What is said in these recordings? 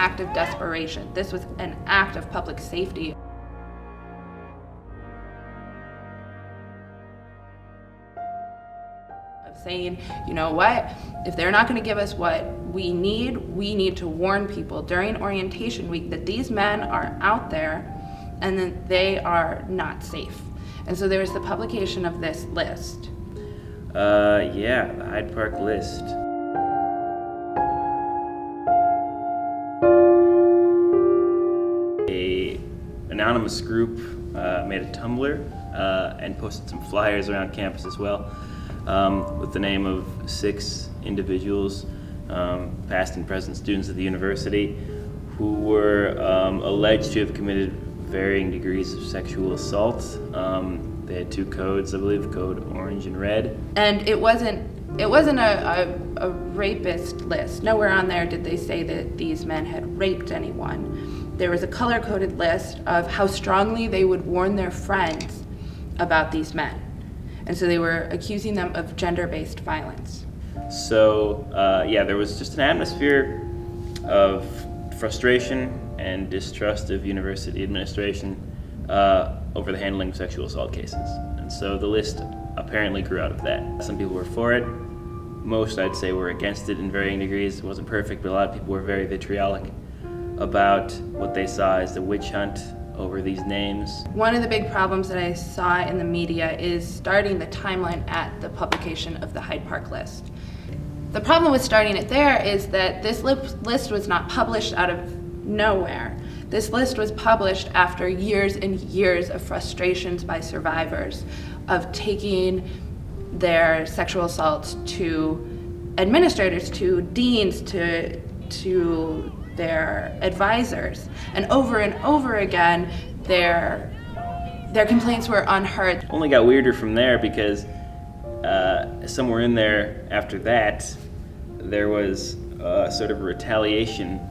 act of desperation. This was an act of public safety. Of saying, you know what, if they're not going to give us what we need to warn people during orientation week that these men are out there and that they are not safe. And so there was the publication of this list. Yeah, the Hyde Park List. An anonymous group made a Tumblr and posted some flyers around campus as well, with the name of 6 individuals, past and present students at the university, who were alleged to have committed varying degrees of sexual assault. They had 2 codes, I believe, code orange and red. And it wasn't a rapist list. Nowhere on there did they say that these men had raped anyone. There was a color-coded list of how strongly they would warn their friends about these men. And so they were accusing them of gender-based violence. So, yeah, there was just an atmosphere of frustration and distrust of university administration over the handling of sexual assault cases. And so the list apparently grew out of that. Some people were for it. Most, I'd say, were against it in varying degrees. It wasn't perfect, but a lot of people were very vitriolic about what they saw as the witch hunt over these names. One of the big problems that I saw in the media is starting the timeline at the publication of the Hyde Park List. The problem with starting it there is that this list was not published out of nowhere. This list was published after years and years of frustrations by survivors of taking their sexual assaults to administrators, to deans, to their advisors. And over again, their complaints were unheard. Only got weirder from there because somewhere in there after that, there was sort of a retaliation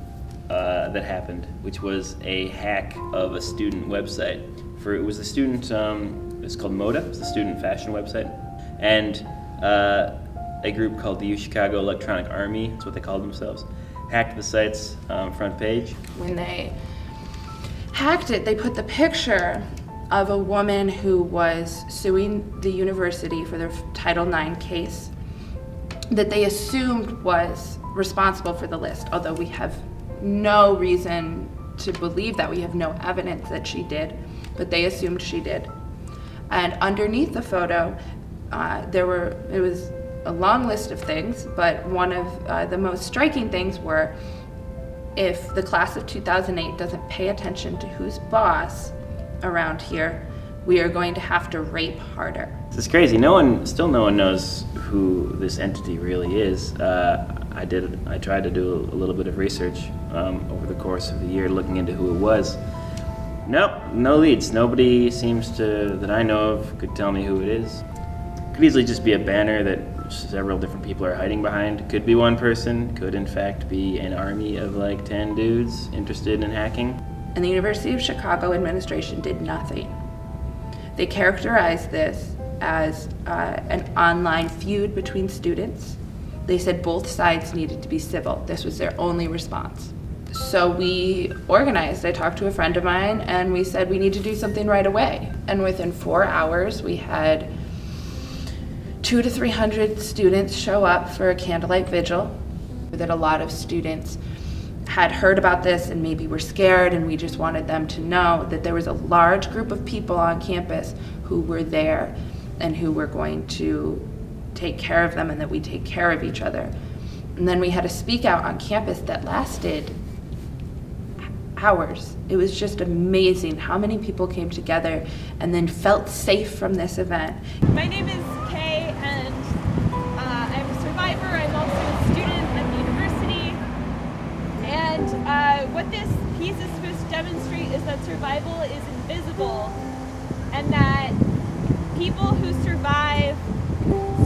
that happened, which was a hack of a student website. It was a student, it's called Moda, it's a student fashion website, and a group called the Chicago Electronic Army, that's what they called themselves, hacked the site's front page. When they hacked it, they put the picture of a woman who was suing the university for their Title IX case that they assumed was responsible for the list, although we have no reason to believe that. We have no evidence that she did, but they assumed she did. And underneath the photo, it was a long list of things, but one of the most striking things were, if the class of 2008 doesn't pay attention to who's boss around here, we are going to have to rape harder. This is crazy. No one knows who this entity really is. I tried to do a little bit of research over the course of the year looking into who it was. Nope, no leads. Nobody seems to, that I know of, could tell me who it is. Could easily just be a banner that several different people are hiding behind. Could be one person, could in fact be an army of like 10 dudes interested in hacking. And the University of Chicago administration did nothing. They characterized this as an online feud between students. They said both sides needed to be civil. This was their only response. So we organized. I talked to a friend of mine and we said we need to do something right away. And within 4 hours, we had 200 to 300 students show up for a candlelight vigil. That a lot of students had heard about this and maybe were scared, and we just wanted them to know that there was a large group of people on campus who were there and who were going to take care of them and that we take care of each other. And then we had a speak out on campus that lasted hours. It was just amazing how many people came together and then felt safe from this event. My name is Kay, and I'm a survivor. I'm also a student at the university. And what this piece is supposed to demonstrate is that survival is invisible, and that people who survive,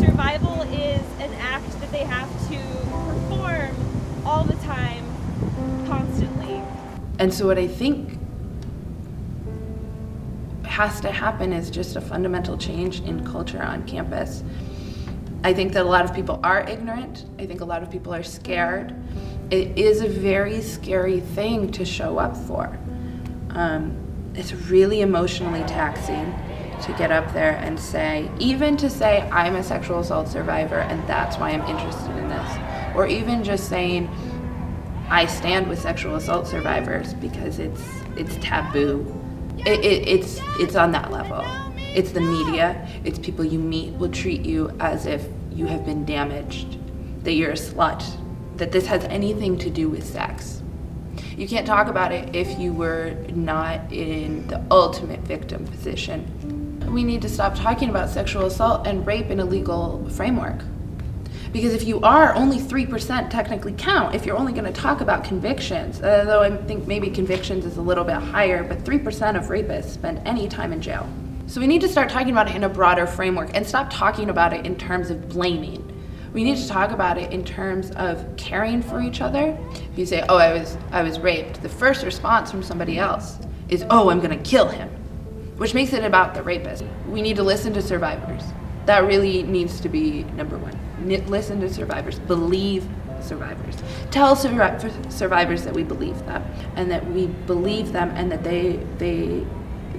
survival is an act that they have to perform all the time, constantly. And so what I think has to happen is just a fundamental change in culture on campus. I think that a lot of people are ignorant. I think a lot of people are scared. It is a very scary thing to show up for. It's really emotionally taxing to get up there and say, even to say, I'm a sexual assault survivor and that's why I'm interested in this. Or even just saying, I stand with sexual assault survivors, because it's taboo. It's on that level. It's the media, it's people you meet will treat you as if you have been damaged, that you're a slut, that this has anything to do with sex. You can't talk about it if you were not in the ultimate victim position. We need to stop talking about sexual assault and rape in a legal framework. Because if you are, only 3% technically count if you're only going to talk about convictions. Though I think maybe convictions is a little bit higher, but 3% of rapists spend any time in jail. So we need to start talking about it in a broader framework and stop talking about it in terms of blaming. We need to talk about it in terms of caring for each other. If you say, oh, I was raped, the first response from somebody else is, oh, I'm gonna kill him, which makes it about the rapist. We need to listen to survivors. That really needs to be number one. Listen to survivors, believe survivors. Tell survivors that we believe them, and that we believe them, and that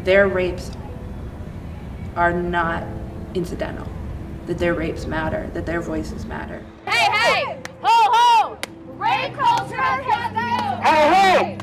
their rapes are not incidental, that their rapes matter, that their voices matter. Hey, hey! Ho, ho! Rape culture has no! Hey, hey!